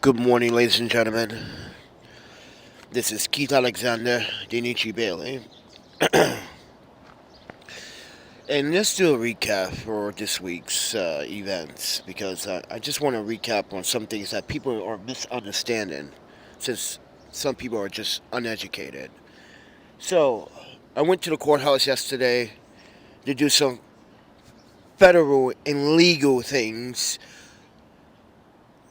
Good morning, ladies and gentlemen. This is Keith Alexander Denichi Bailey. And let's do a recap for this week's events because I just want to recap on some things that people are misunderstanding since some people are just uneducated. So, I went to the courthouse yesterday to do some federal and legal things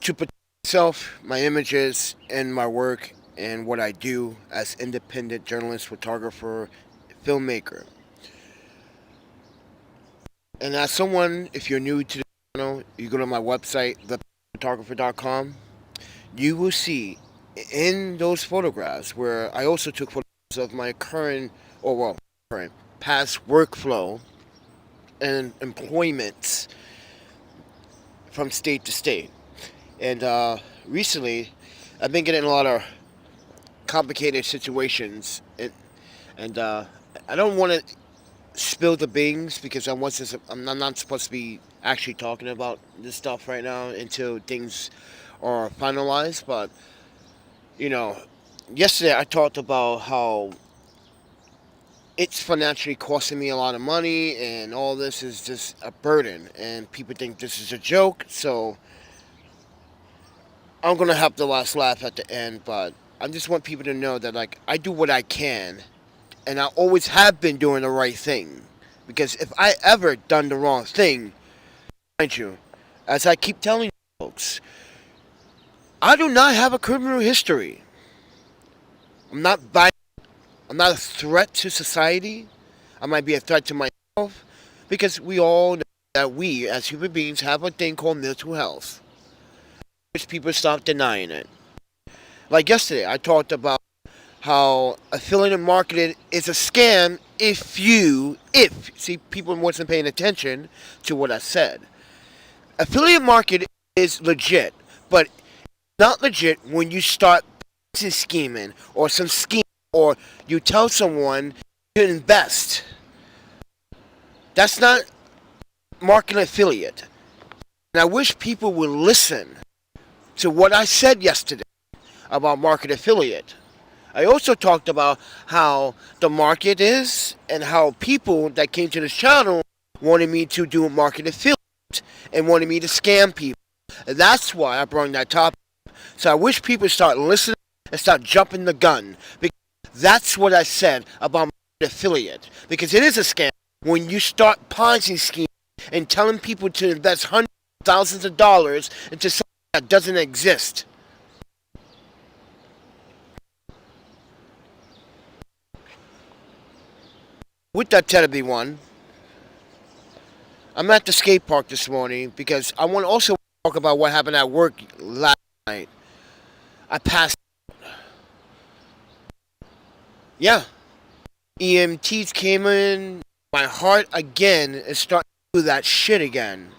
to protect myself, my images, and my work and what I do as independent journalist, photographer, filmmaker. And as someone, if you're new to the channel, you go to my website, ThePandaPhotographer.com, you will see in those photographs where I also took photographs of my current, past workflow and employments from state to state. And recently, I've been getting a lot of complicated situations, and I don't want to spill the beans because I'm not supposed to be actually talking about this stuff right now until things are finalized. But you know, yesterday I talked about how it's financially costing me a lot of money, and all this is just a burden, and people think this is a joke. So I'm gonna have the last laugh at the end, but I just want people to know that like I do what I can, and I always have been doing the right thing. Because if I ever done the wrong thing, mind you, as I keep telling you folks, I do not have a criminal history. I'm not violent. I'm not a threat to society. I might be a threat to myself because we all know that we as human beings have a thing called mental health. Which people stop denying it. Like yesterday, I talked about how affiliate marketing is a scam if see people wasn't paying attention to what I said. Affiliate marketing is legit, but not legit when you start scheming or some scheme or you tell someone to invest. That's not marketing affiliate. And I wish people would listen to what I said yesterday about market affiliate. I also talked about how the market is and how people that came to this channel wanted me to do market affiliate and wanted me to scam people. And that's why I brought that topic. So I wish people start listening and start jumping the gun. Because that's what I said about market affiliate. Because it is a scam when you start Ponzi schemes and telling people to invest hundreds of thousands of dollars into something that doesn't exist. With that Teddy one, I'm at the skate park this morning because I want to also talk about what happened at work last night. I passed. Yeah, EMTs came in. My heart again is starting to do that shit again.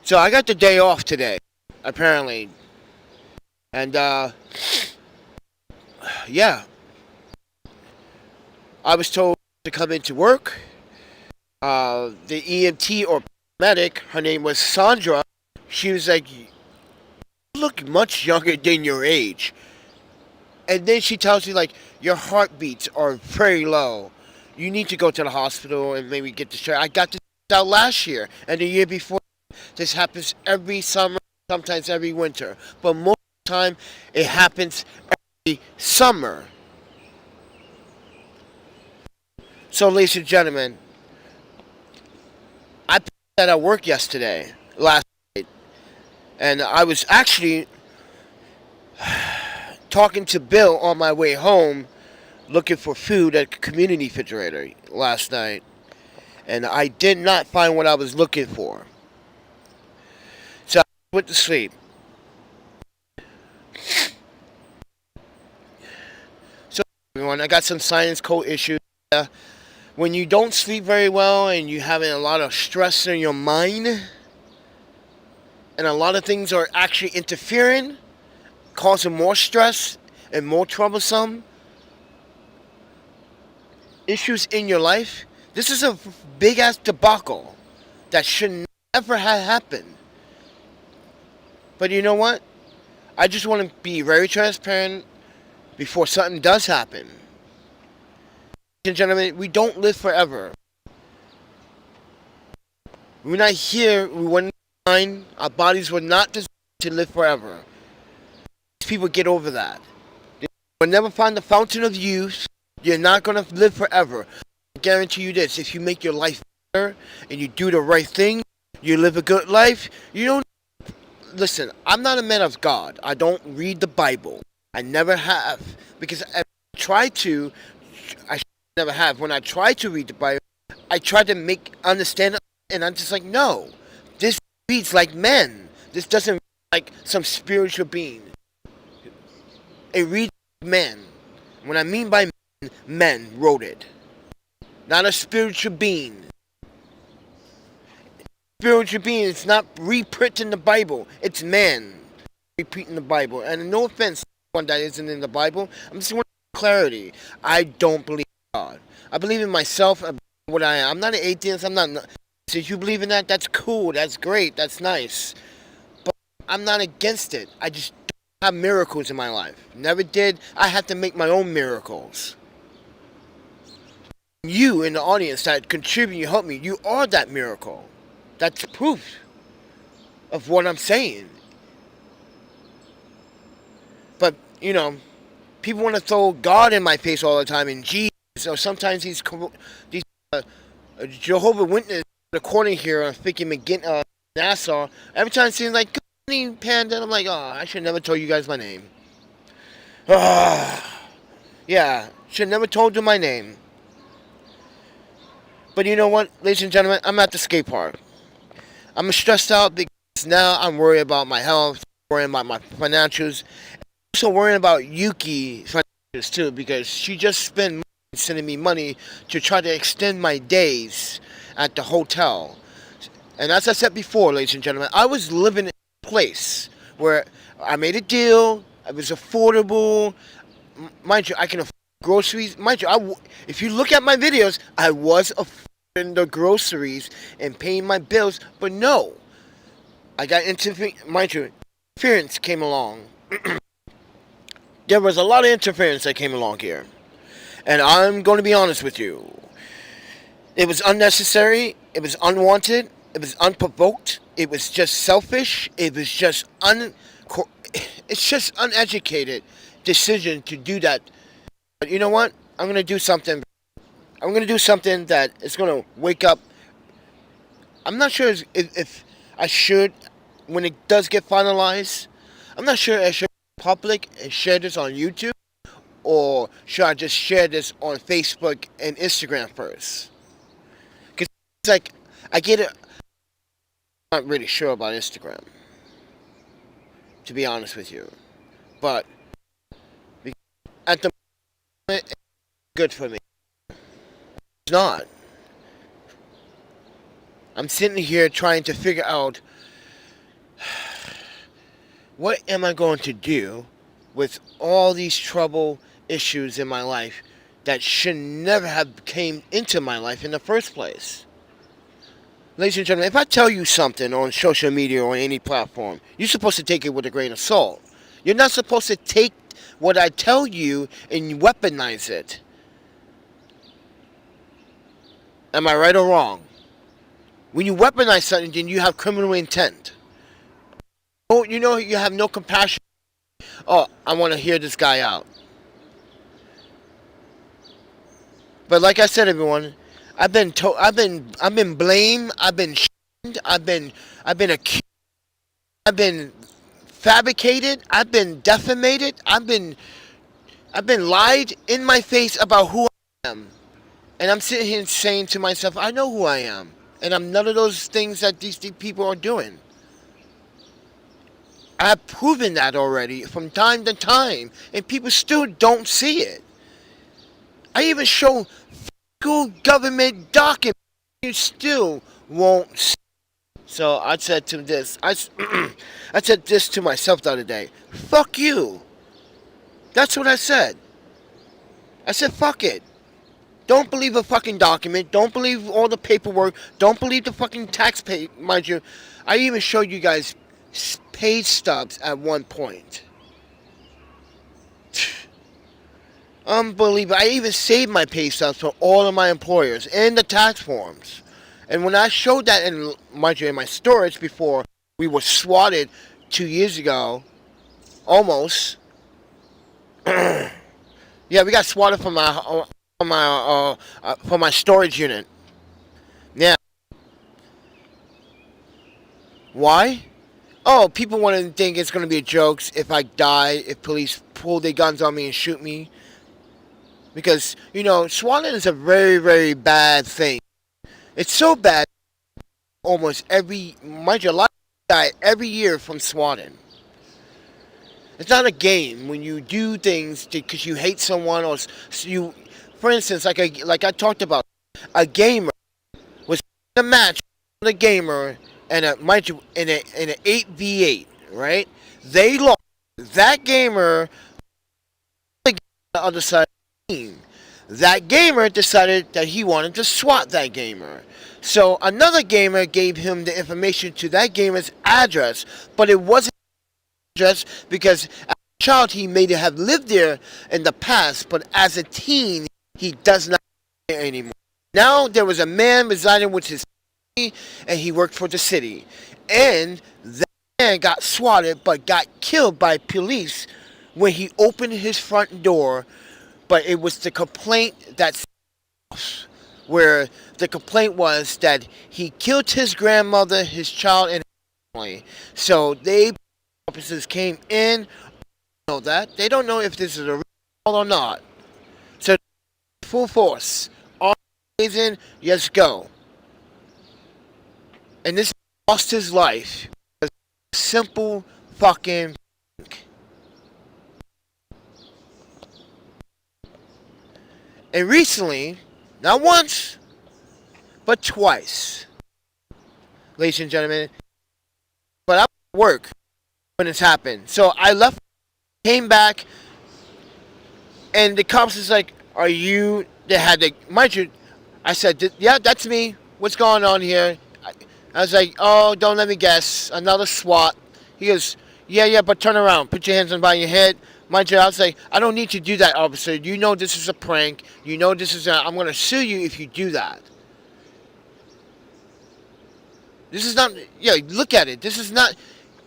So I got the day off today, apparently, and yeah, I was told to come into work. The EMT or medic, her name was Sandra. She was like, "You look much younger than your age." And then she tells you like your heartbeats are very low. You need to go to the hospital and maybe get this checked. I got this out last year and the year before. This happens every summer, sometimes every winter, but most of the time it happens every summer. So, ladies and gentlemen, I passed that at work yesterday, last night, and I was actually talking to Bill on my way home looking for food at the community refrigerator last night, and I did not find what I was looking for. So I went to sleep. So everyone, I got some sinus cold issues. When you don't sleep very well and you're having a lot of stress in your mind, and a lot of things are actually interfering, causing more stress and more troublesome issues in your life, this is a big ass debacle that should never have happened. But you know what? I just want to be very transparent before something does happen. Ladies and gentlemen, we don't live forever. We're not here. We weren't designed. Our bodies were not designed to live forever. People get over that. They will never find the fountain of youth. You're not going to live forever. I guarantee you this. If you make your life better and you do the right thing, you live a good life, you don't... Listen, I'm not a man of God. I don't read the Bible. I never have. Because I try to... I never have. When I try to read the Bible, I try to understand it, and I'm just like, no. This reads like men. This doesn't read like some spiritual being. It reads like men. What I mean by men wrote it. Not a spiritual being. Spiritual being is not reprinting the Bible. It's man repeating the Bible. And no offense to anyone that isn't in the Bible. I'm just wanting clarity. I don't believe in God. I believe in myself. I believe in what I am. I'm not an atheist. I'm not... So if you believe in that, that's cool. That's great. That's nice. But I'm not against it. I just don't have miracles in my life. Never did. I had to make my own miracles. You in the audience that contribute, you help me. You are that miracle. That's proof of what I'm saying. But, you know, people want to throw God in my face all the time and Jesus. Or sometimes these Jehovah's Witnesses recording here on Ficky McGinn, Nassau. Every time it seems like, good morning, Panda. And I'm like, oh, I should never told you guys my name. Yeah, should never told you my name. But you know what, ladies and gentlemen, I'm at the skate park. I'm stressed out because now I'm worried about my health, worrying about my financials, and also worrying about Yuki's financials too, because she just spent money sending me money to try to extend my days at the hotel. And as I said before, ladies and gentlemen, I was living in a place where I made a deal, it was affordable. Mind you, I can afford groceries. Mind you, if you look at my videos, I was affording the groceries and paying my bills, but no. I got mind you, interference came along. There was a lot of interference that came along here. And I'm going to be honest with you. It was unnecessary. It was unwanted. It was unprovoked. It was just selfish. It was just it's just uneducated decision to do that. But you know what? I'm going to do something. I'm going to do something that is going to wake up. I'm not sure if I should, when it does get finalized, I'm not sure if I should be public and share this on YouTube, or should I just share this on Facebook and Instagram first? Because it's like, I get it. I'm not really sure about Instagram, to be honest with you. But at the moment, it's good for me. It's not. I'm sitting here trying to figure out what am I going to do with all these trouble issues in my life that should never have came into my life in the first place. Ladies and gentlemen, if I tell you something on social media or any platform, you're supposed to take it with a grain of salt. You're not supposed to take what I tell you and weaponize it. Am I right or wrong? When you weaponize something, then you have criminal intent. Oh, you know, you have no compassion. Oh, I want to hear this guy out. But like I said, everyone, I've been blamed, I've been shamed, I've been accused, I've been fabricated, I've been defamated, I've been lied in my face about who I am. And I'm sitting here saying to myself, I know who I am. And I'm none of those things that these people are doing. I have proven that already from time to time. And people still don't see it. I even show school government documents. You still won't see it. So I said to this, I said this to myself the other day. Fuck you. That's what I said. I said, fuck it. Don't believe a fucking document. Don't believe all the paperwork. Don't believe the fucking tax pay. Mind you, I even showed you guys pay stubs at one point. Unbelievable. I even saved my pay stubs for all of my employers and the tax forms. And when I showed that in my storage before we were swatted 2 years ago, almost. Yeah, we got swatted from my storage unit. Yeah. Why? Oh, people want to think it's going to be a joke if I die, if police pull their guns on me and shoot me. Because, swatting is a very, very bad thing. It's so bad, almost mind you, a lot of people die every year from swatting. It's not a game when you do things because you hate someone or you, for instance, like I talked about, a gamer was in a match with a gamer and mind you, in an 8v8, right? They lost. That gamer on the other side of the team. That gamer decided that he wanted to swat that gamer. So another gamer gave him the information to that gamer's address, but it wasn't address because as a child he may have lived there in the past, but as a teen he does not live there anymore. Now there was a man residing with his family and he worked for the city. And that man got swatted but got killed by police when he opened his front door. But it was the complaint where the complaint was that he killed his grandmother, his child, and his family. So officers came in, know that. They don't know if this is a real or not. So full force. All in, yes go. And this lost his life. A simple fucking and recently, not once, but twice, ladies and gentlemen, but I was at work when this happened. So I left, came back, and the cops was like, are you, they had to, mind you, I said, yeah, that's me. What's going on here? I was like, oh, don't let me guess. Another SWAT. He goes, yeah, but turn around. Put your hands on by your head. Mind you, I was like, I don't need to do that, officer. You know this is a prank. You know this is I'm going to sue you if you do that. This is not, look at it. This is not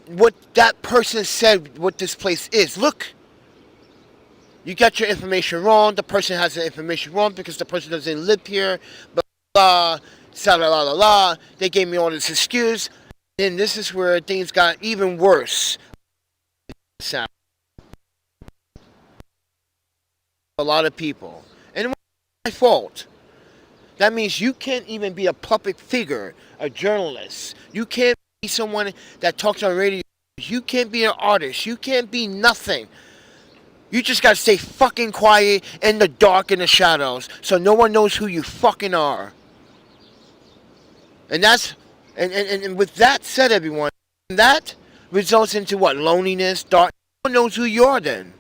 what that person said what this place is. Look. You got your information wrong. The person has the information wrong because the person doesn't live here. Blah, blah, blah, la, la, la. They gave me all this excuse. And this is where things got even worse. A lot of people. And it wasn't my fault. That means you can't even be a public figure, a journalist. You can't be someone that talks on radio. You can't be an artist. You can't be nothing. You just gotta stay fucking quiet in the dark, in the shadows, so no one knows who you fucking are. And that's, and with that said, everyone, that results into what? Loneliness, dark. No one knows who you are then.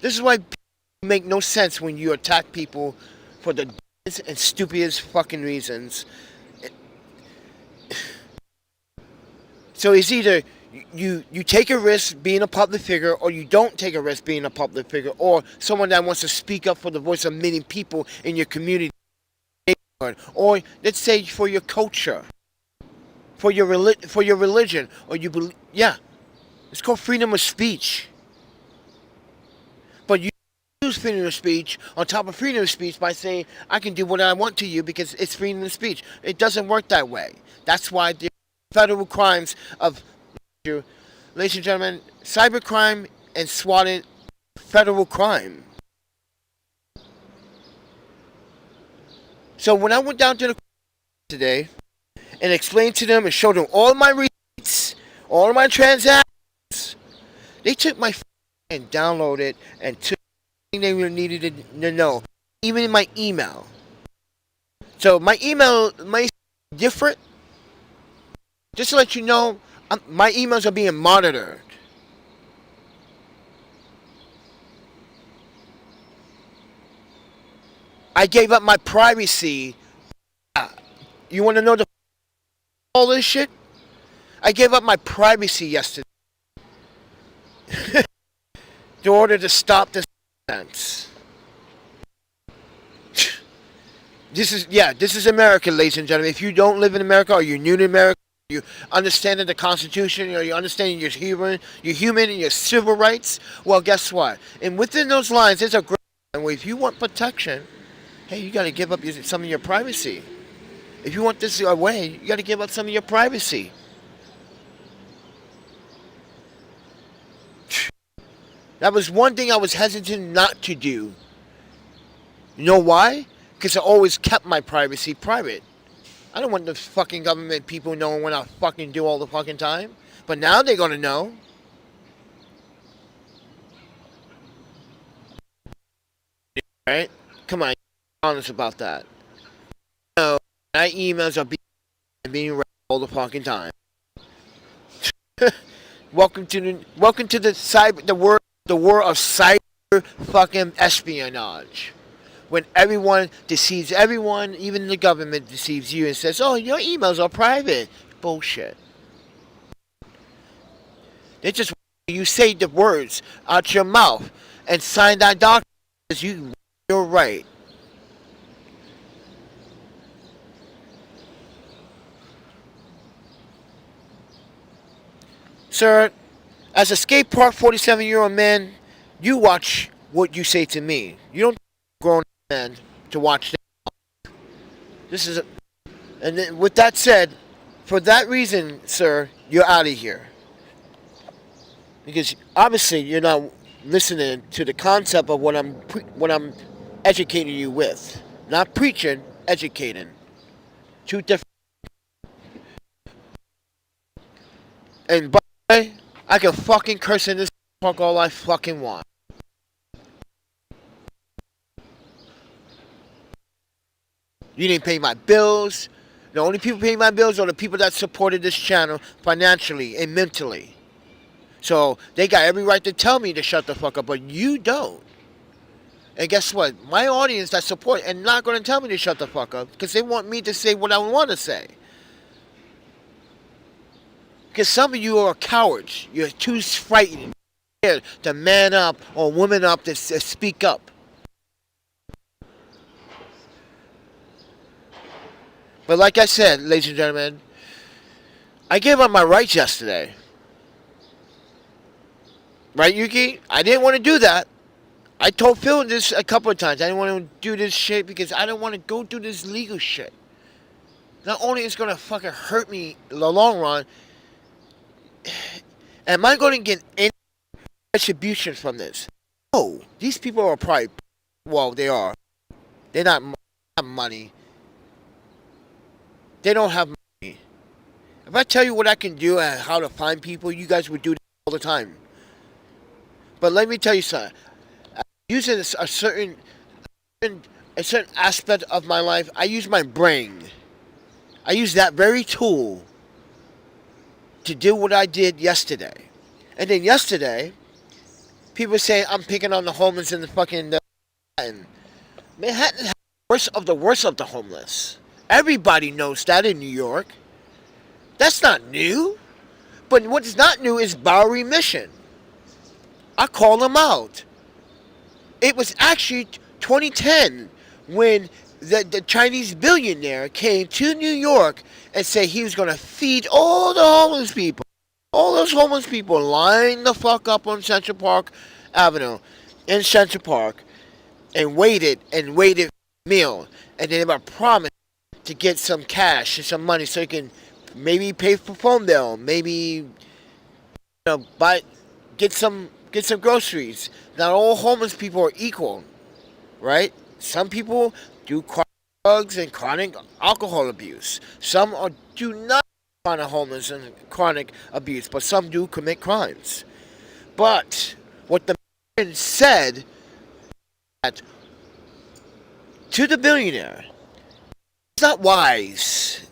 This is why people make no sense when you attack people for the dumbest and stupidest fucking reasons. So it's either you take a risk being a public figure, or you don't take a risk being a public figure, or someone that wants to speak up for the voice of many people in your community, or let's say for your culture, for your religion, or you believe. Yeah, it's called freedom of speech. But you use freedom of speech on top of freedom of speech by saying I can do what I want to you because it's freedom of speech. It doesn't work that way. That's why the federal crimes of, ladies and gentlemen, cybercrime and swatting, federal crime. So when I went down to the today and explained to them and showed them all my receipts, all my transactions, they took my and downloaded it and took everything they needed to know, even in my email. So my email might be different. Just to let you know, my emails are being monitored. I gave up my privacy. You want to know all this shit? I gave up my privacy yesterday in order to stop this nonsense. This is America, ladies and gentlemen. If you don't live in America or you're new to America, you understand the Constitution, or you understand you're human and your civil rights, well, guess what? And within those lines, there's a great line where if you want protection, hey, you got to give up some of your privacy. If you want this away, you got to give up some of your privacy. That was one thing I was hesitant not to do. You know why? Because I always kept my privacy private. I don't want the fucking government people knowing what I fucking do all the fucking time. But now they're gonna know. Right? Come on, be honest about that. No, my emails are being read all the fucking time. Welcome to the world of cyber fucking espionage. When everyone deceives everyone, even the government deceives you and says, oh, your emails are private. Bullshit. They just want you say the words out your mouth and sign that document because you're right. Sir, as a skate park 47-year-old man, you watch what you say to me. You don't grown man to watch that. And then with that said, for that reason, sir, you're out of here. Because obviously you're not listening to the concept of what I'm educating you with. Not preaching, educating. Two different. And by the way, I can fucking curse in this park all I fucking want. You didn't pay my bills. The only people paying my bills are the people that supported this channel financially and mentally. So they got every right to tell me to shut the fuck up, but you don't. And guess what? My audience that support and not going to tell me to shut the fuck up because they want me to say what I want to say. Because some of you are cowards. You're too frightened to man up or woman up to speak up. But like I said, ladies and gentlemen, I gave up my rights yesterday. Right, Yuki? I didn't want to do that. I told Phil this a couple of times. I didn't want to do this shit because I don't want to go through this legal shit. Not only is it going to fucking hurt me in the long run, am I going to get any retribution from this? No. These people are probably, well, they are. They're not money. They don't have money. If I tell you what I can do and how to find people, you guys would do this all the time. But let me tell you something. Using a certain aspect of my life, I use my brain. I use that very tool to do what I did yesterday. And then yesterday, people saying I'm picking on the homeless in the fucking Manhattan. Manhattan has the worst of the homeless. Everybody knows that in New York. That's not new. But what's not new is Bowery Mission. I call them out. It was actually 2010 when the Chinese billionaire came to New York and said he was going to feed all the homeless people. All those homeless people lined the fuck up on Central Park Avenue in Central Park and waited for a meal. And they were promised to get some cash and some money so he can maybe pay for phone bill, maybe get some groceries. Not all homeless people are equal, right? Some people do chronic drugs and chronic alcohol abuse. Some do not chronic homeless and chronic abuse, but some do commit crimes. But what the man said to the billionaire, it's not wise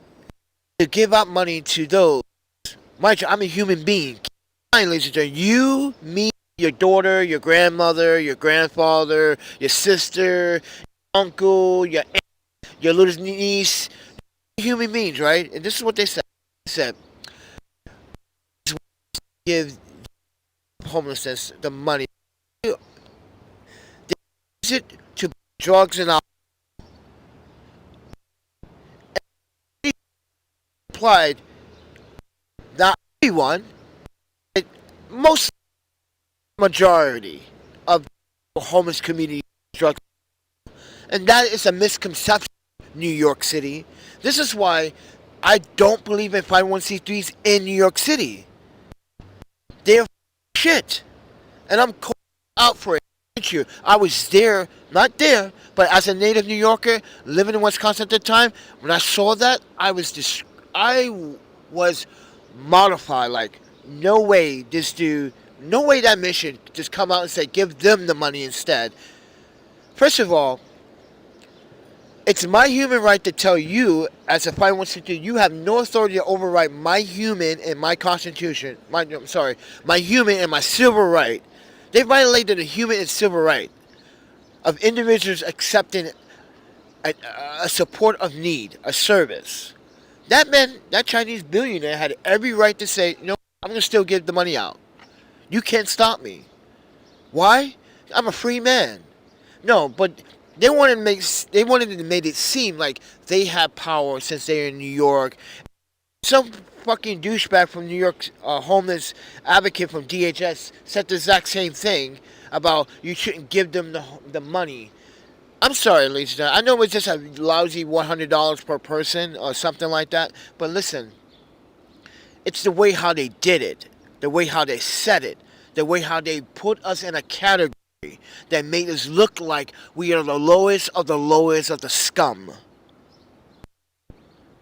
to give out money to those. Mind you, I'm a human being. Ladies and gentlemen, you, me, your daughter, your grandmother, your grandfather, your sister, your uncle, your aunt, your little niece, human beings, right? And this is what they said. They said, give homelessness the money. They use it to buy drugs and alcohol. And applied, not everyone, but most majority of the homeless community drugs. And that is a misconception in New York City. This is why I don't believe in 501c3s in New York City. They're shit. And I'm calling out for it. I was there, not there, but as a native New Yorker living in Wisconsin at the time, when I saw that, I was mortified. Like, no way this dude, no way that mission just come out and say, give them the money instead. First of all, it's my human right to tell you, as a 501c3, you have no authority to override my human and my constitution. My human and my civil right. They violated the human and civil right of individuals accepting a support of need, a service. That man, that Chinese billionaire, had every right to say, you know, I'm going to still give the money out. You can't stop me. Why? I'm a free man. No, but they wanted to make it seem like they have power since they're in New York. Some fucking douchebag from New York, homeless advocate from DHS, said the exact same thing about you shouldn't give them the money. I'm sorry, ladies and gentlemen. I know it's just a lousy $100 per person or something like that, but listen, it's the way how they did it, the way how they said it, the way how they put us in a category that made us look like we are the lowest of the scum.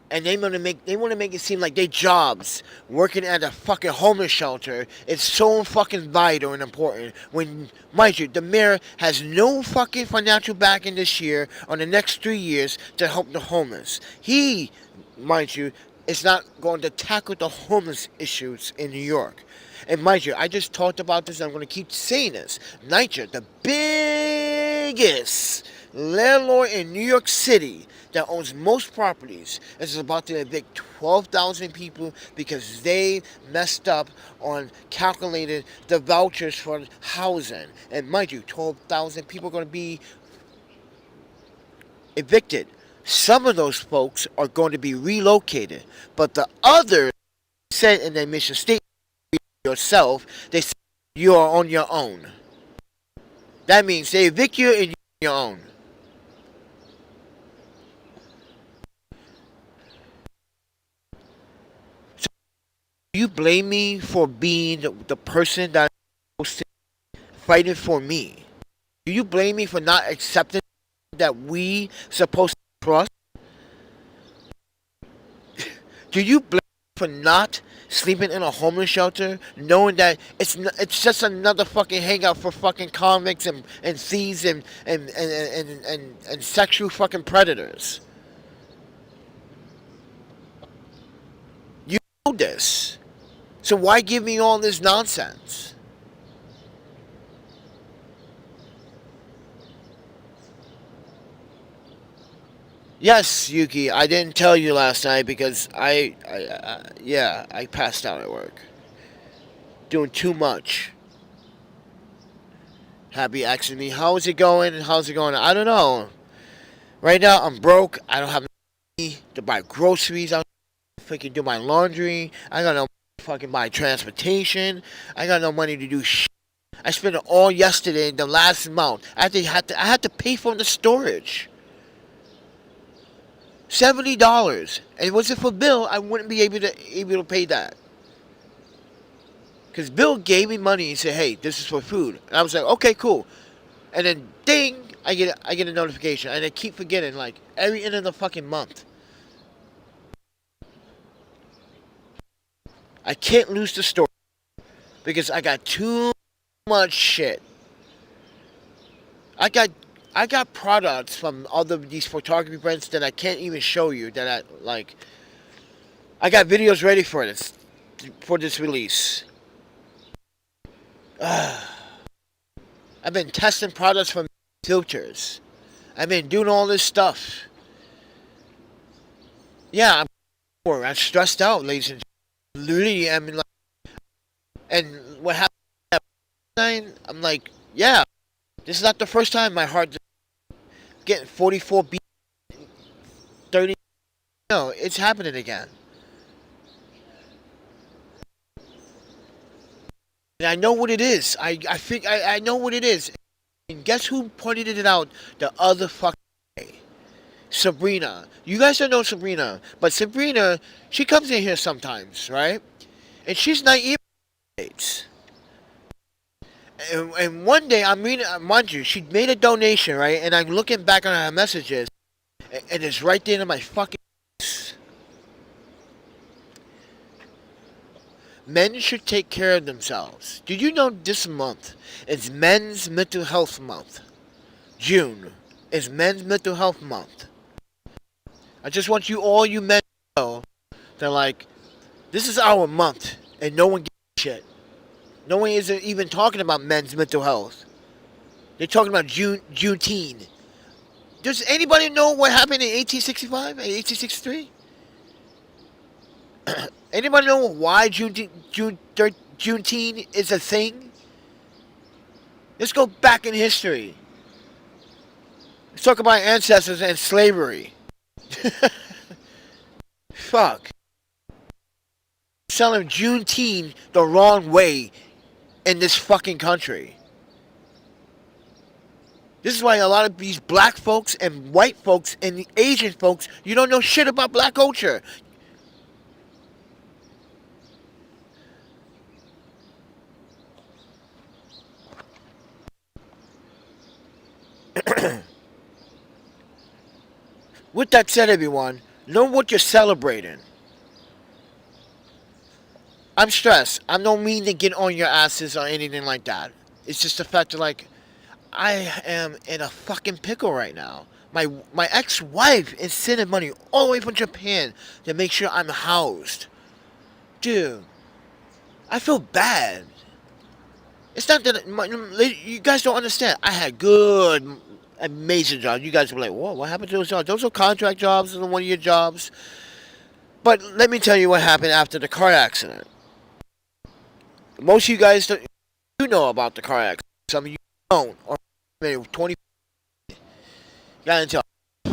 And they want to make it seem like their jobs working at a fucking homeless shelter is so fucking vital and important. When, mind you, the mayor has no fucking financial backing this year or the next 3 years to help the homeless. He, mind you, is not going to tackle the homeless issues in New York. And mind you, I just talked about this and I'm going to keep saying this. NYCHA, the biggest landlord in New York City that owns most properties, is about to evict 12,000 people because they messed up on calculating the vouchers for housing. And mind you, 12,000 people are going to be evicted. Some of those folks are going to be relocated, but the others said in their mission statement yourself, they said you are on your own. That means they evict you and you're on your own. So do you blame me for being the person that is fighting for me? Do you blame me for not accepting that we supposed to trust? Do you blame me for not sleeping in a homeless shelter, knowing that it's just another fucking hangout for fucking convicts and thieves and sexual fucking predators? You know this. So why give me all this nonsense? Yes, Yuki, I didn't tell you last night because I passed out at work. Doing too much. Happy asking me, how's it going and how's it going? I don't know. Right now, I'm broke. I don't have money to buy groceries. I don't fucking do my laundry. I got no money to fucking buy transportation. I got no money to do shit. I spent it all yesterday, the last month. I had to pay for the storage. $70. And was it for Bill, I wouldn't be able to pay that. Because Bill gave me money and said, hey, this is for food. And I was like, okay, cool. And then, ding, I get a notification. And I keep forgetting, like, every end of the fucking month. I can't lose the store. Because I got too much shit. I got products from other these photography brands that I can't even show you. That I got videos ready for this release. I've been testing products from filters. I've been doing all this stuff. Yeah, I'm stressed out, ladies and gentlemen. Literally, I mean, like, And what happened that night, I'm like, yeah, this is not the first time my heart getting 44 beats, 30. No, it's happening again. And I know what it is. I think I know what it is. And guess who pointed it out the other fucking day? Sabrina. You guys don't know Sabrina, but Sabrina, she comes in here sometimes, right? And she's naive. And one day I'm reading, mind you, she made a donation, right? And I'm looking back on her messages, and it's right there in my fucking. Men should take care of themselves. Did you know this month is Men's Mental Health Month? June is Men's Mental Health Month. I just want you, all you men, to know that, like, this is our month, and no one gives a shit. No one isn't even talking about men's mental health. They're talking about Juneteenth. Does anybody know what happened in 1865 and 1863? Anybody know why Juneteenth is a thing? Let's go back in history. Let's talk about ancestors and slavery. Fuck. Selling Juneteenth the wrong way in this fucking country. This is why a lot of these black folks and white folks and the Asian folks, you don't know shit about black culture. With that said, everyone, know what you're celebrating. I'm stressed. I don't mean to get on your asses or anything like that. It's just the fact that, like, I am in a fucking pickle right now. My ex-wife is sending money all the way from Japan to make sure I'm housed. Dude, I feel bad. It's not that you guys don't understand. I had good, amazing jobs. You guys were like, "Whoa, what happened to those jobs? Those are contract jobs and one of your jobs." But let me tell you what happened after the car accident. Most of you guys don't, you know about the car accident. Some of you don't. Or 20 got into a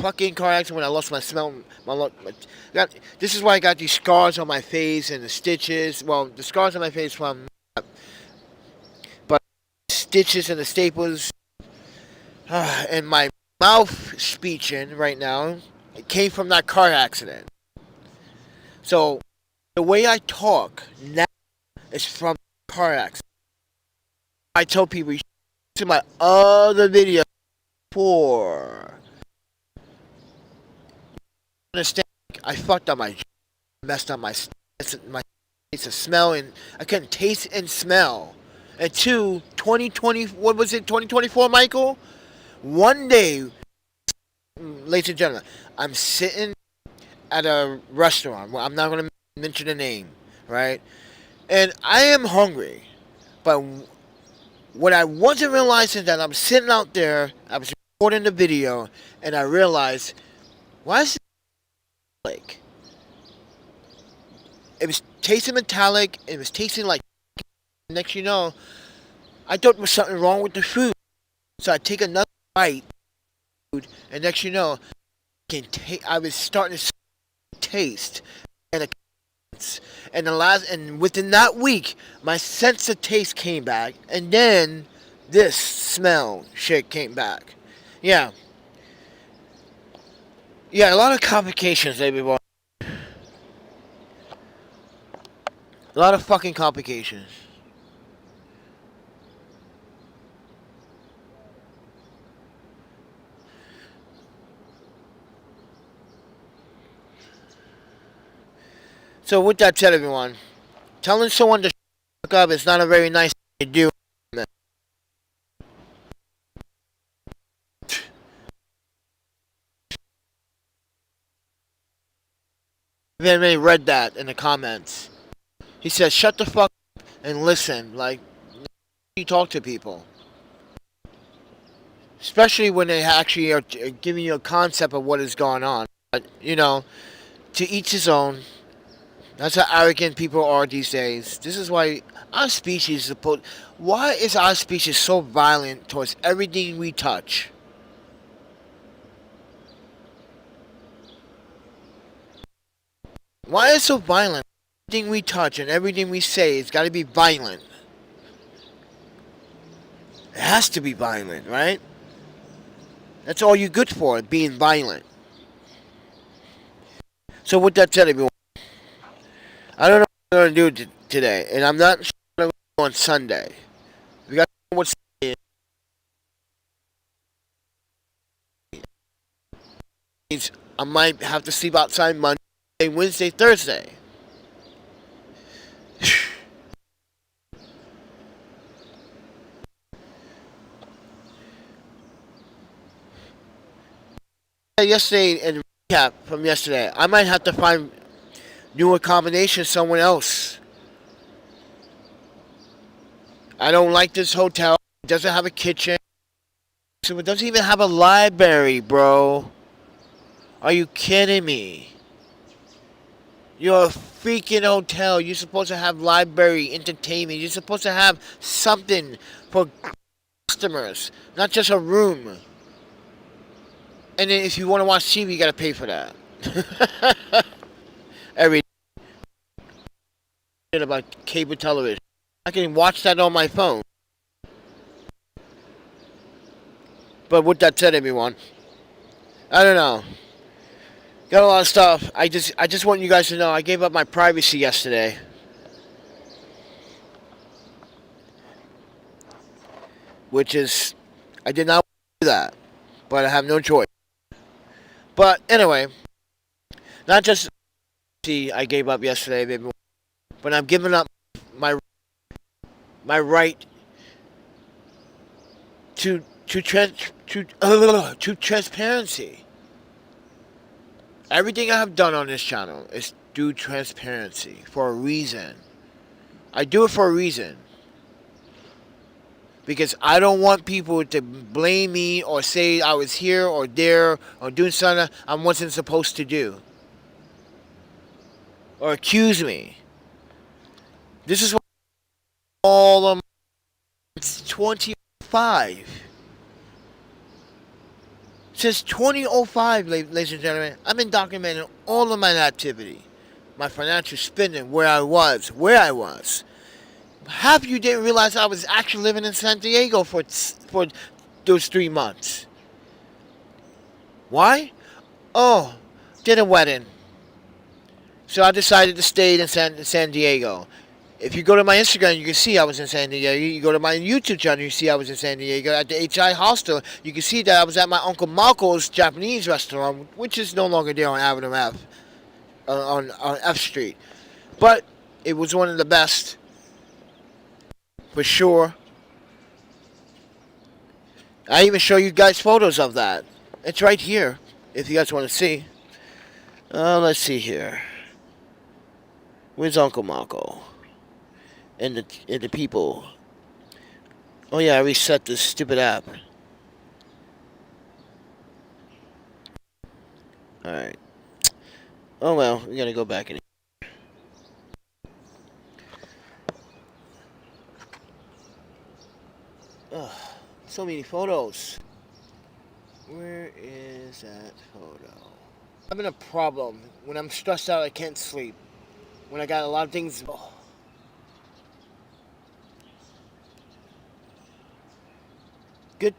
fucking car accident when I lost my smell. This is why I got these scars on my face and the stitches. Well, the scars on my face from, but stitches and the staples, and my mouth speeching right now, it came from that car accident. So the way I talk now is from car accident. I tell people, you should see my other video before. Understand? I fucked up my, messed up my taste of smell, and I couldn't taste and smell. And two, 2020, what was it, 2024, Michael? One day, ladies and gentlemen, I'm sitting at a restaurant. Well, I'm not going to mention the name, right? And I am hungry, but what I wasn't realizing that I'm sitting out there, I was recording the video, and I realized, why is it like? It was tasting metallic, it was tasting like, next you know, I thought there was something wrong with the food. So I take another bite, and next you know, I was starting to taste, and within that week, my sense of taste came back, and then this smell shit came back. Yeah, a lot of complications, everyone. A lot of fucking complications. So with that said, everyone, telling someone to shut up is not a very nice thing to do. Anybody read that in the comments? He says, "Shut the fuck up and listen." Like, you talk to people, especially when they actually are giving you a concept of what is going on. But you know, to each his own. That's how arrogant people are these days. This is why our species is supposed. Why is our species so violent towards everything we touch? Why is it so violent? Everything we touch and everything we say, it's got to be violent. It has to be violent, right? That's all you're good for, being violent. So with that said, everyone, I don't know what I'm going to do today, and I'm not sure what I'm going to do on Sunday. We got what's I might have to sleep outside Monday, Wednesday, Thursday. Yesterday and recap from yesterday, I might have to find new accommodation somewhere else. I don't like this hotel. It doesn't have a kitchen. So it doesn't even have a library, bro. Are you kidding me? You're a freaking hotel. You're supposed to have library, entertainment. You're supposed to have something for customers, not just a room. And then if you want to watch TV, you gotta pay for that. Every about cable television, I can watch that on my phone. But with that said, everyone, I don't know. Got a lot of stuff. I just want you guys to know I gave up my privacy yesterday. Which is, I did not do that. But I have no choice. But anyway, not just I gave up yesterday, baby, but I'm giving up my right to transparency. Everything I have done on this channel is due transparency for a reason. I do it for a reason. Because I don't want people to blame me or say I was here or there or doing something I wasn't supposed to do. Or accuse me. This is what all of my 25. Since 2005, ladies and gentlemen, I've been documenting all of my activity. My financial spending, where I was. Half of you didn't realize I was actually living in San Diego for those 3 months. Why? Oh, did a wedding. So I decided to stay in San Diego. If you go to my Instagram, you can see I was in San Diego. You go to my YouTube channel, you see I was in San Diego. At the HI hostel, you can see that I was at my Uncle Marco's Japanese restaurant, which is no longer there on Avenue F, on F Street. But it was one of the best. For sure. I even show you guys photos of that. It's right here, if you guys want to see. Let's see here. Where's Uncle Marco? And the people. Oh yeah, I reset this stupid app. Alright. Oh well, we gotta go back in. Ugh, so many photos. Where is that photo? I'm having a problem. When I'm stressed out, I can't sleep. When I got a lot of things. Oh. Good.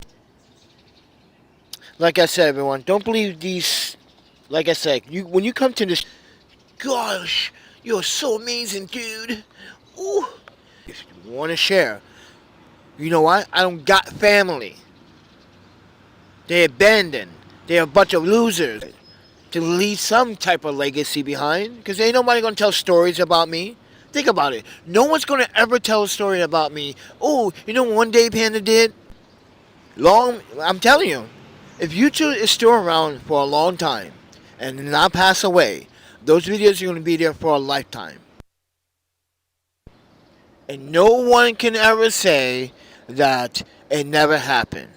Like I said, everyone, don't believe these. Like I said, when you come to this, gosh, you're so amazing, dude. Ooh. If you want to share, you know what? I don't got family. They abandoned. They're a bunch of losers. To leave some type of legacy behind, because ain't nobody gonna tell stories about me. Think about it. No one's gonna ever tell a story about me. Oh, you know one day Panda did? I'm telling you, if YouTube is still around for a long time and not pass away, those videos are gonna be there for a lifetime. And no one can ever say that it never happened.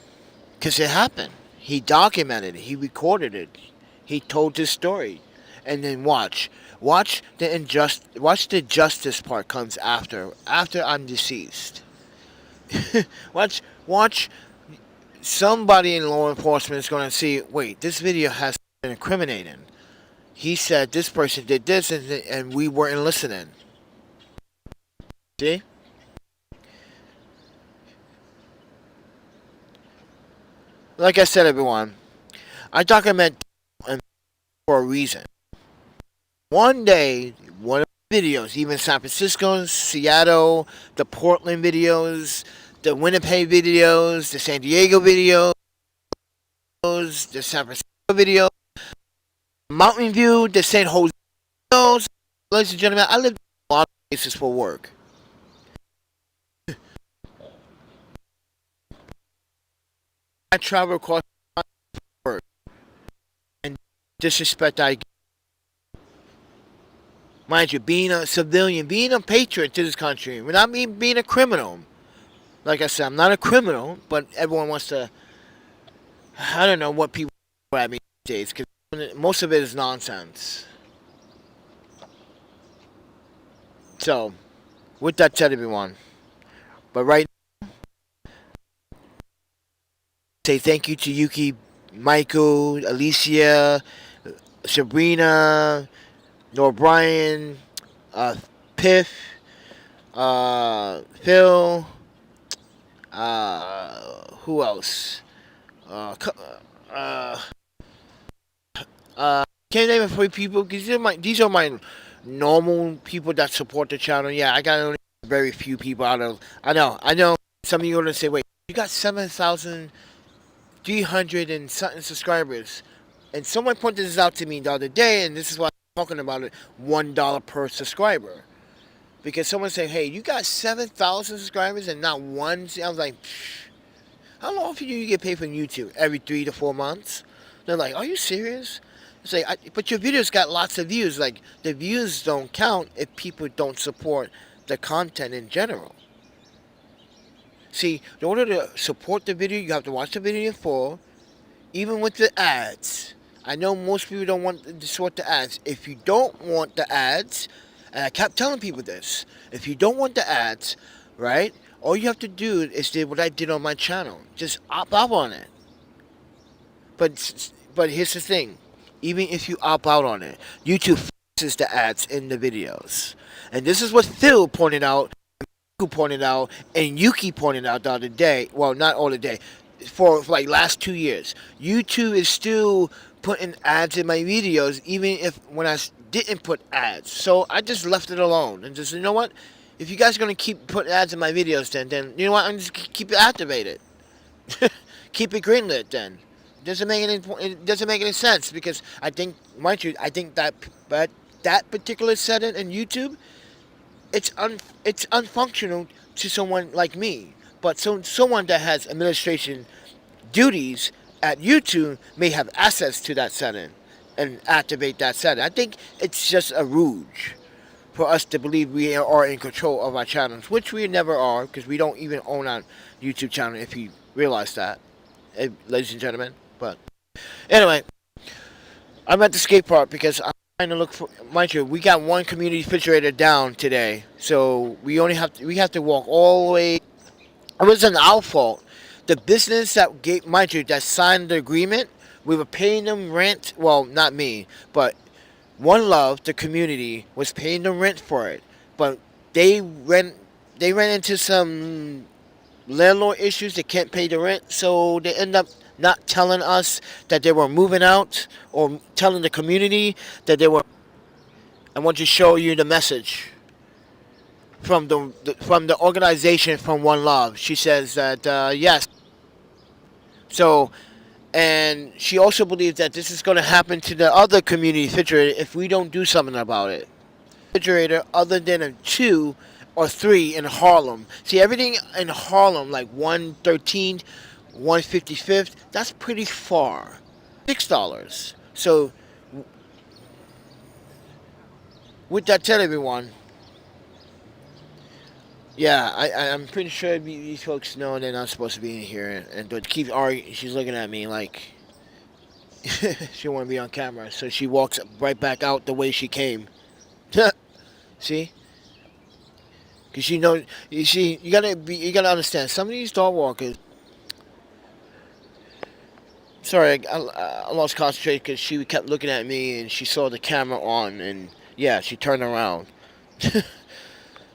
Because it happened. He documented it. He recorded it. He told his story. And then watch. Watch the justice part comes after I'm deceased. Watch somebody in law enforcement is going to see, wait, this video has been incriminating. He said this person did this and we weren't listening. See? Like I said, everyone, I document for a reason. One day, one of the videos, even San Francisco, Seattle, the Portland videos, the Winnipeg videos, the San Diego videos, the San Francisco videos, Mountain View, the San Jose videos. Ladies and gentlemen, I live in a lot of places for work. I travel across the work and disrespect I get. Mind you, being a civilian, being a patriot to this country, without me being a criminal. Like I said, I'm not a criminal, but everyone wants to. I don't know what people at me these days, because most of it is nonsense. So, with that said, everyone, but right now, say thank you to Yuki, Michael, Alicia, Sabrina, Nor Brian, Piff, Phil, who else? Can't name it for people because these are my normal people that support the channel. Yeah, I got only very few people out of. I know. Some of you are gonna say, wait, you got 7,300 and something subscribers, and someone pointed this out to me the other day, and this is why I'm talking about it. $1 per subscriber. Because someone said, hey, you got 7,000 subscribers and not one. I was like, how long do you get paid from YouTube? Every 3 to 4 months? They're like, are you serious? It's like, but your videos got lots of views. Like, the views don't count if people don't support the content in general. See, in order to support the video, you have to watch the video in full, even with the ads. I know most people don't want to support the ads. If you don't want the ads, and I kept telling people this, if you don't want the ads, right, all you have to do is do what I did on my channel. Just opt out on it. But here's the thing. Even if you opt out on it, YouTube forces the ads in the videos. And this is what Phil pointed out, and Yuki pointed out the other day. Well, not all the day. For like last 2 years. YouTube is still putting ads in my videos, even if when I didn't put ads. So I just left it alone. And just, you know what? If you guys are going to keep putting ads in my videos, then you know what? I'm just keep it activated. Keep it greenlit then. It doesn't make any sense because I think, mind you, I think that particular setting in YouTube, it's unfunctional to someone like me. But someone that has administration duties at YouTube may have access to that setting and activate that setting. I think it's just a rouge for us to believe we are in control of our channels, which we never are because we don't even own our YouTube channel, if you realize that, ladies and gentlemen. But anyway, I'm at the skate park because I'm trying to look for. Mind you, we got one community refrigerator down today, so we have to walk all the way. It wasn't our fault. The business that that signed the agreement, we were paying them rent. Well, not me, but One Love, the community, was paying the rent for it. But they ran into some landlord issues. They can't pay the rent, so they end up not telling us that they were moving out or telling the community that they were. I want to show you the message from the organization from One Love. She says that yes. So, and she also believes that this is going to happen to the other community refrigerator if we don't do something about it. Refrigerator other than a 2 or 3 in Harlem. See, everything in Harlem, like 113th, 155th, that's pretty far. $6. So, with that said, everyone, yeah, I'm pretty sure these folks know they're not supposed to be in here, and but keep arguing. She's looking at me like she want to be on camera, so she walks right back out the way she came. See? Because you see, you gotta understand. Some of these dog walkers. Sorry, I lost concentration because she kept looking at me and she saw the camera on and yeah, she turned around.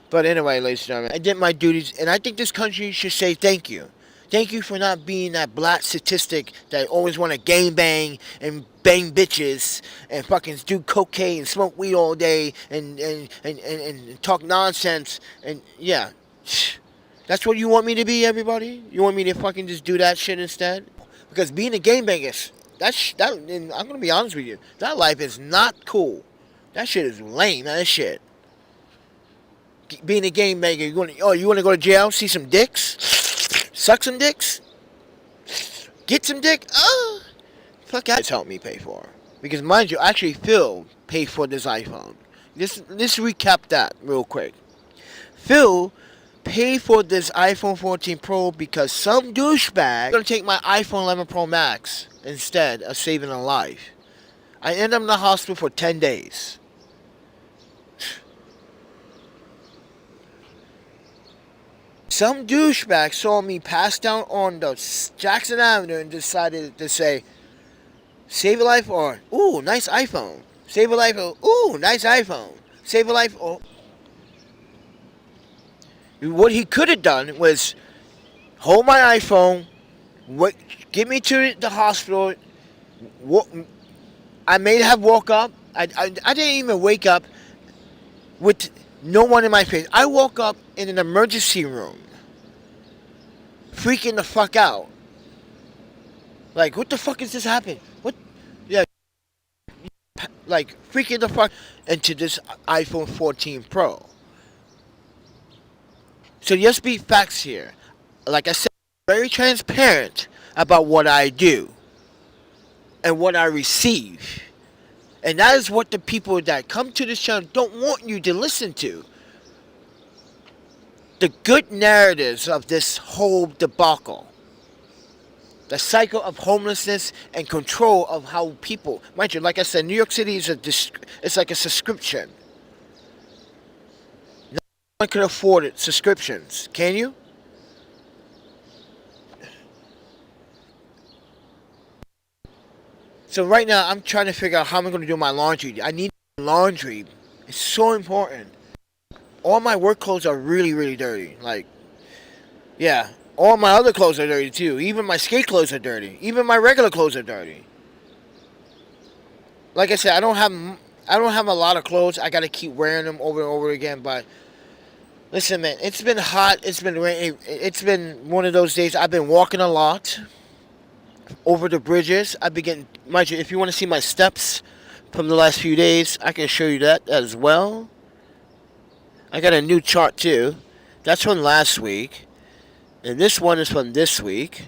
But anyway, ladies and gentlemen, I did my duties, and I think this country should say thank you. Thank you for not being that black statistic that always want to gang bang and bang bitches and fucking do cocaine and smoke weed all day and talk nonsense. And yeah, that's what you want me to be, everybody? You want me to fucking just do that shit instead? Because being a gang banger, and I'm going to be honest with you, that life is not cool. That shit is lame, that shit. Being a game maker, you want to go to jail, see some dicks, suck some dicks, get some dick. Fuck that. It's helped me pay for, because mind you, actually Phil paid for this iPhone. Let's recap that real quick. Phil paid for this iPhone 14 Pro because some douchebag gonna take my iPhone 11 Pro Max instead of saving a life. I ended up in the hospital for 10 days. Some douchebag saw me pass down on the Jackson Avenue and decided to say, save a life or, ooh, nice iPhone. Save a life or, ooh, nice iPhone. Save a life or. What he could have done was hold my iPhone, get me to the hospital. I may have woke up. I didn't even wake up with no one in my face. I woke up in an emergency room, freaking the fuck out. Like, what the fuck is this happening? What? Yeah, like freaking the fuck into this iPhone 14 Pro. So let's be facts here. Like I said, very transparent about what I do and what I receive. And that is what the people that come to this channel don't want you to listen to. The good narratives of this whole debacle. The cycle of homelessness and control of how people, mind you, like I said, New York City is it's like a subscription. No one can afford it, subscriptions. Can you? So right now, I'm trying to figure out how I'm going to do my laundry. I need laundry. It's so important. All my work clothes are really, really dirty. Like, yeah. All my other clothes are dirty too. Even my skate clothes are dirty. Even my regular clothes are dirty. Like I said, I don't have a lot of clothes. I got to keep wearing them over and over again. But listen, man, it's been hot. It's been rainy. It's been one of those days. I've been walking a lot over the bridges. I've been getting, mind you, if you want to see my steps from the last few days, I can show you that as well. I got a new chart too. That's from last week. And this one is from this week.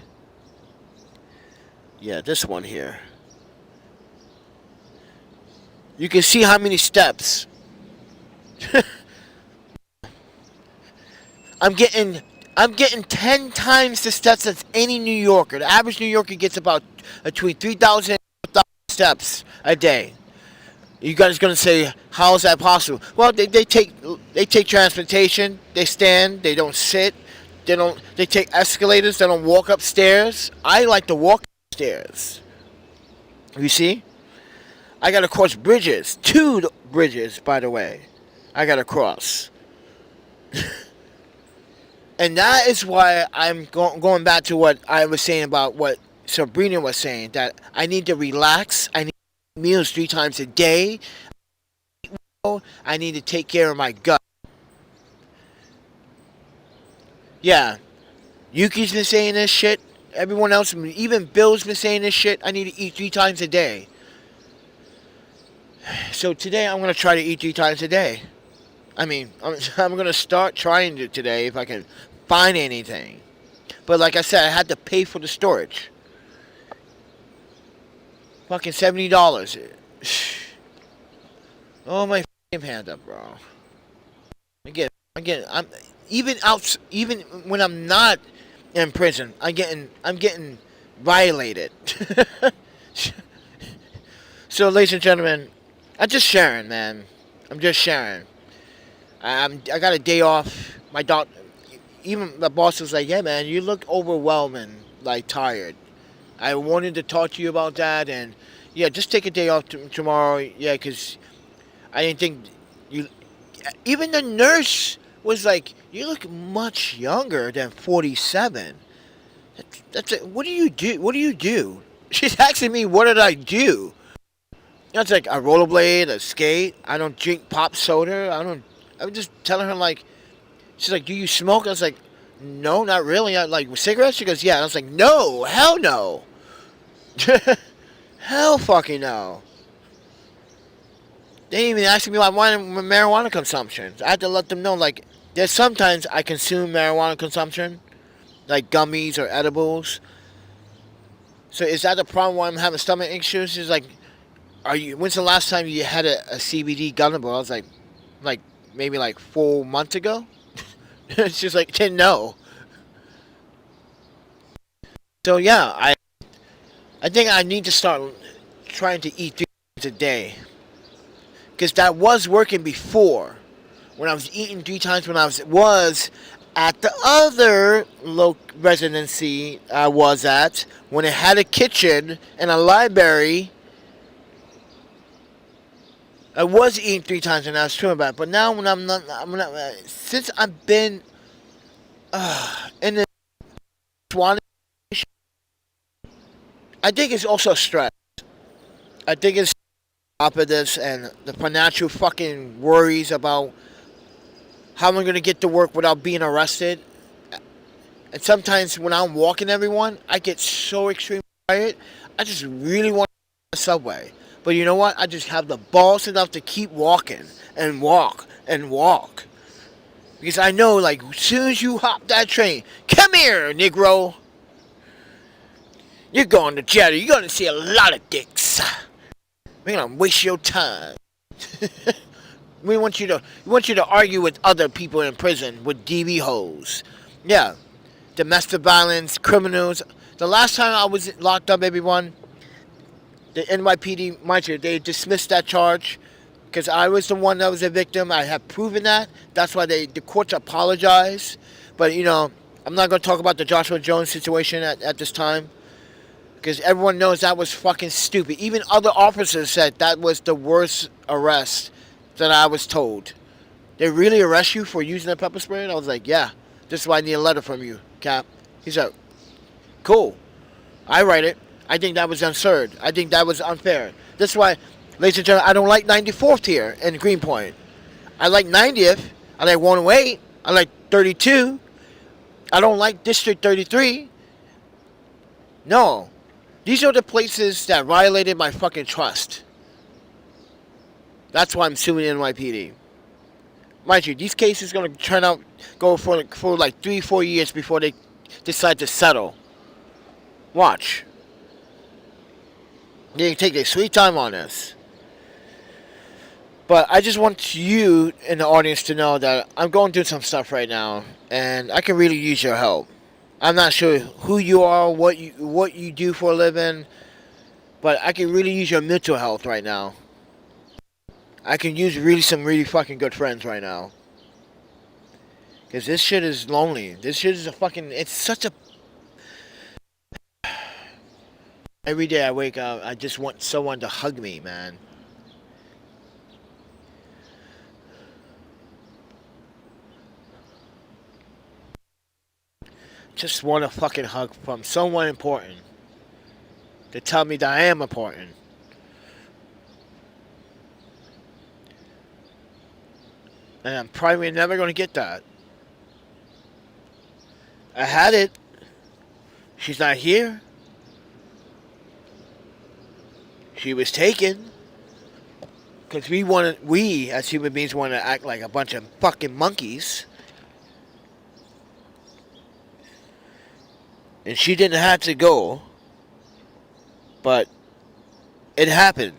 Yeah, this one here. You can see how many steps. I'm getting 10 times the steps as any New Yorker. The average New Yorker gets about between 3,000 and 4,000 steps a day. You guys gonna say, how is that possible? Well, they take transportation. They stand. They don't sit. They take escalators. They don't walk upstairs. I like to walk upstairs. You see? I gotta cross bridges. 2 bridges, by the way. I gotta cross. And that is why I'm going back to what I was saying about what Sabrina was saying. That I need to relax. I need meals 3 times a day. I need to take care of my gut. Yeah, Yuki's been saying this shit. Everyone else, even Bill's been saying this shit. I need to eat 3 times a day. So today I'm going to try to eat 3 times a day. I mean, I'm going to start trying to today if I can find anything. But like I said, I had to pay for the storage. Fucking $70. Oh my fucking panda, bro. I'm even when I'm not in prison, I'm getting violated. So, ladies and gentlemen, I'm just sharing, man. I'm just sharing. I got a day off. My doc, even the boss was like, "Yeah, man, you look overwhelmed and like tired. I wanted to talk to you about that, and yeah, just take a day off tomorrow. Yeah, 'cause I didn't think you." Even the nurse was like, "You look much younger than 47." That's it. What do you do? What do you do? She's asking me, what did I do? It's like I rollerblade, a skate. I don't drink pop soda. I don't. I'm just telling her like, she's like, do you smoke? I was like, no, not really. I like cigarettes. She goes, yeah. And I was like, no, hell no, hell fucking no. They didn't even ask me about marijuana consumption. I had to let them know like, there's sometimes I consume marijuana consumption, like gummies or edibles. So is that the problem why I'm having stomach issues? She's like, are you? When's the last time you had a CBD gummy? I was like maybe like 4 months ago. She's like, didn't know. So yeah, I think I need to start trying to eat 3 times a day because that was working before when I was eating 3 times when I was at the other residency I was at when it had a kitchen and a library. I was eating 3 times and I was feeling bad, but now when I'm not. Since I've been in the Swan, I think it's also stress. I think it's top of this and the financial fucking worries about how am I gonna get to work without being arrested. And sometimes when I'm walking everyone, I get so extremely tired. I just really want to the subway. But you know what? I just have the balls enough to keep walking and walk and walk. Because I know, like, as soon as you hop that train, come here, Negro. You're going to jail. You're going to see a lot of dicks. We're going to waste your time. We want you to argue with other people in prison with DV hoes. Yeah, domestic violence, criminals. The last time I was locked up, everyone, the NYPD, mind you, they dismissed that charge because I was the one that was a victim. I have proven that. That's why the courts apologized. But, you know, I'm not going to talk about the Joshua Jones situation at this time because everyone knows that was fucking stupid. Even other officers said that was the worst arrest that I was told. They really arrest you for using a pepper spray? And I was like, yeah, this is why I need a letter from you, Cap. He's like, cool. I write it. I think that was absurd. I think that was unfair. That's why, ladies and gentlemen, I don't like 94th here in Greenpoint. I like 90th. I like 108. I like 32. I don't like District 33. No. These are the places that violated my fucking trust. That's why I'm suing NYPD. Mind you, these cases are going to turn out, go for like 3-4 years before they decide to settle. Watch. They take their sweet time on this. But I just want you in the audience to know that I'm going through some stuff right now, and I can really use your help. I'm not sure who you are, what you do for a living, but I can really use your mental health right now. I can use some really fucking good friends right now. Because this shit is lonely. This shit is it's such a... Every day I wake up, I just want someone to hug me, man. Just want a fucking hug from someone important. To tell me that I am important. And I'm probably never going to get that. I had it. She's not here. She was taken. Because we as human beings want to act like a bunch of fucking monkeys. And she didn't have to go. But it happened.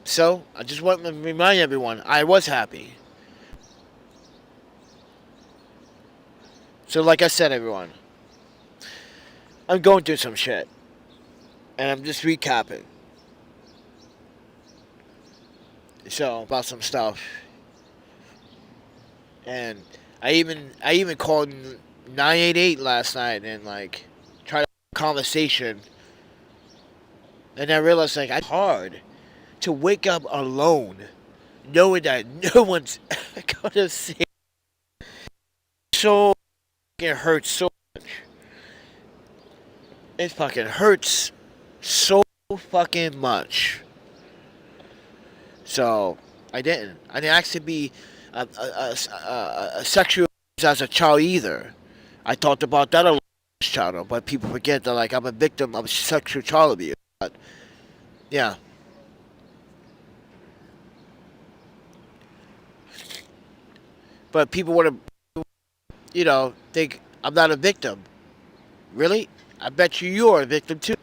So, I just want to remind everyone, I was happy. So like I said, everyone, I'm going through some shit. And I'm just recapping. So about some stuff, and I even called 988 last night and like tried to have a conversation, and I realized like it's hard to wake up alone, knowing that no one's gonna see. So it hurts so much. It fucking hurts so fucking much. So I didn't. I didn't actually be a sexual as a child either. I talked about that a lot in this channel, but people forget that like I'm a victim of sexual child abuse. But yeah, but people want to, think I'm not a victim. Really? I bet you're a victim too.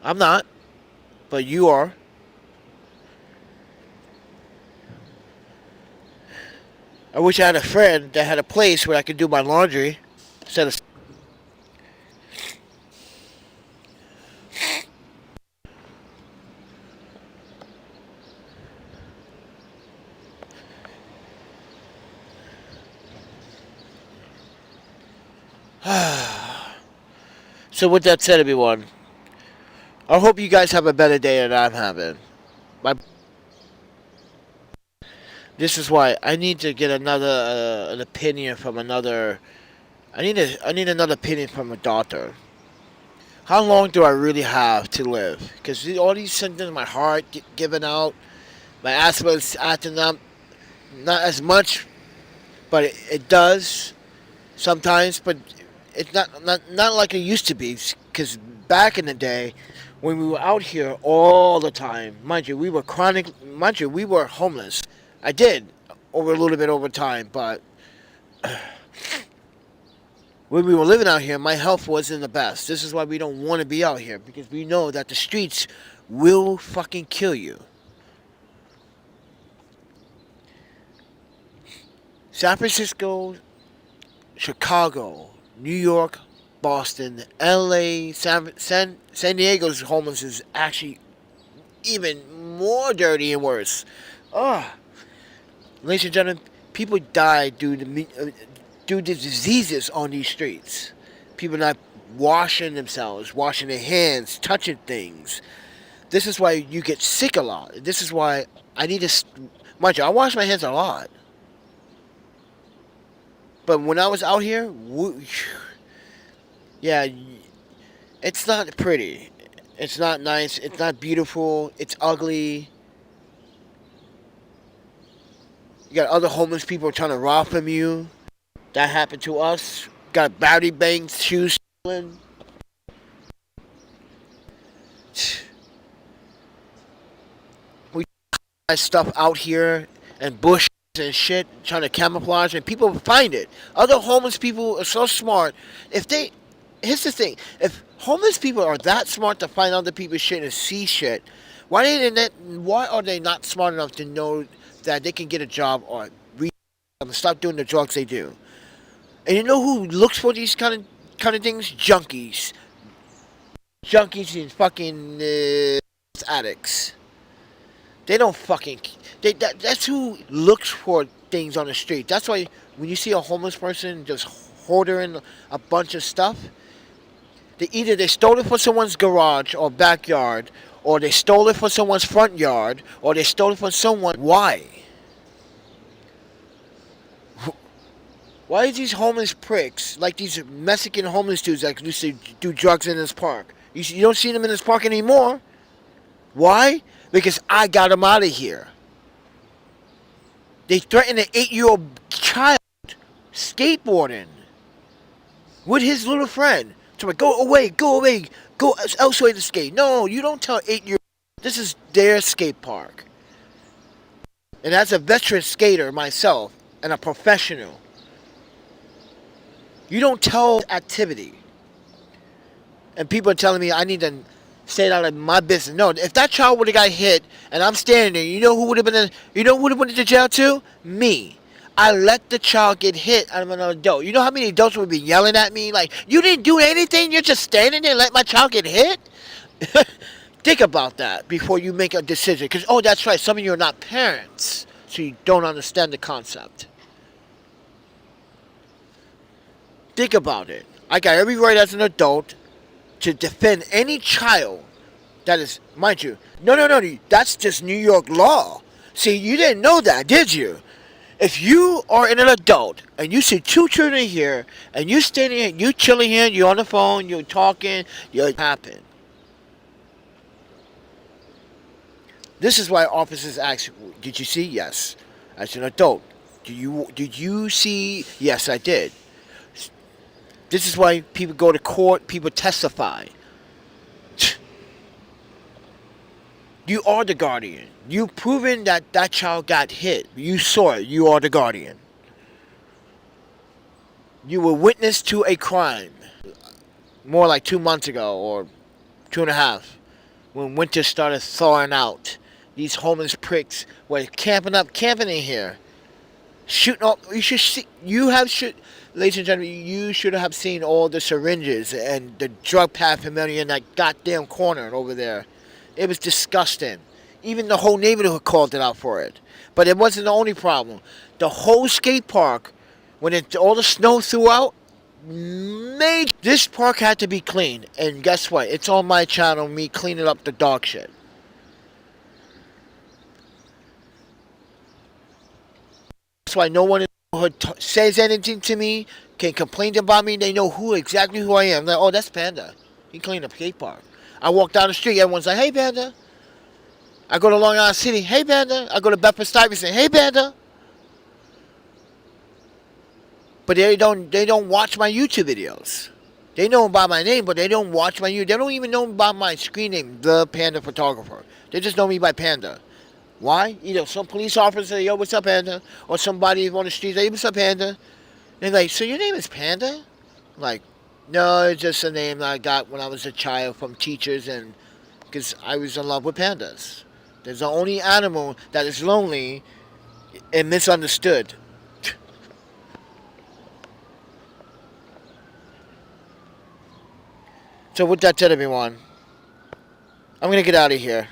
I'm not, but you are. I wish I had a friend that had a place where I could do my laundry instead of. So with that said, everyone, I hope you guys have a better day than I'm having. My This is why I need to get another an opinion from another. I need another opinion from a doctor. How long do I really have to live? Because all these symptoms, my heart giving out, my asthma is acting up, not as much, but it does sometimes. But it's not like it used to be. Because back in the day, when we were out here all the time, mind you, we were chronic. Mind you, we were homeless. I did over a little bit over time, but when we were living out here, my health wasn't the best. This is why we don't want to be out here, because we know that the streets will fucking kill you. San Francisco, Chicago, New York, Boston, LA, San Diego's homeless is actually even more dirty and worse. Ugh. Ladies and gentlemen, people die due to diseases on these streets. People not washing themselves, washing their hands, touching things. This is why you get sick a lot. This is why I need to. Mind you, I wash my hands a lot. But when I was out here, yeah, it's not pretty. It's not nice. It's not beautiful. It's ugly. You got other homeless people trying to rob from you. That happened to us. Got battery banks, shoes stolen. We got stuff out here and bushes and shit, trying to camouflage, and people find it. Other homeless people are so smart. Here's the thing: if homeless people are that smart to find other people's shit and see shit, why are they not smart enough to know that they can get a job or stop doing the drugs they do? And you know who looks for these kind of things? Junkies and fucking addicts. They don't fucking. That's who looks for things on the street. That's why when you see a homeless person just hoarding a bunch of stuff, they stole it from someone's garage or backyard, or they stole it from someone's front yard, or they stole it from someone. Why? Why is these homeless pricks, like these Mexican homeless dudes that used to do drugs in this park? You don't see them in this park anymore. Why? Because I got them out of here. They threatened an 8-year-old child skateboarding with his little friend. So like, go away, go elsewhere to skate. No, you don't tell 8-year-old. This is their skate park. And as a veteran skater myself and a professional, you don't tell activity. And people are telling me I need to stay out of my business. No, if that child would have got hit and I'm standing there, you know who would have went to jail too? Me. I let the child get hit. I'm an adult. You know how many adults would be yelling at me like, you didn't do anything, you're just standing there and let my child get hit? Think about that before you make a decision. Because, oh, that's right, some of you are not parents, so you don't understand the concept. Think about it. I got every right as an adult to defend any child that is, mind you, no, that's just New York law. See, you didn't know that, did you? If you are an adult and you see two children here and you standing here, you chilling here, you're on the phone, you're talking, you're happen. This is why officers ask, did you see? Yes. As an adult, did you see? Yes, I did. This is why people go to court, people testify. You are the guardian. You've proven that that child got hit. You saw it. You are the guardian. You were witness to a crime. More like 2 months ago, or 2.5, when winter started thawing out. These homeless pricks were camping in here, shooting up. You should see. Ladies and gentlemen, you should have seen all the syringes and the drug paraphernalia in that goddamn corner over there. It was disgusting. Even the whole neighborhood called it out for it. But it wasn't the only problem. The whole skate park, when all the snow threw out, this park had to be cleaned. And guess what? It's on my channel, me cleaning up the dog shit. That's why no one in the neighborhood says anything to me, can complain about me. They know exactly who I am. Like, oh, that's Panda. He cleaned up skate park. I walk down the street, everyone's like, hey, Panda. I go to Long Island City, hey, Panda. I go to Bedford-Stuyvesant, hey, Panda. But they don't watch my YouTube videos. They know about my name, but they don't watch my YouTube. They don't even know about my screen name, The Panda Photographer. They just know me by Panda. Why? Either some police officer say, yo, what's up, Panda? Or somebody on the street say, hey, what's up, Panda? They're like, so your name is Panda? I'm like, no, it's just a name that I got when I was a child from teachers, and because I was in love with pandas. There's the only animal that is lonely and misunderstood. So with that said, everyone, I'm going to get out of here.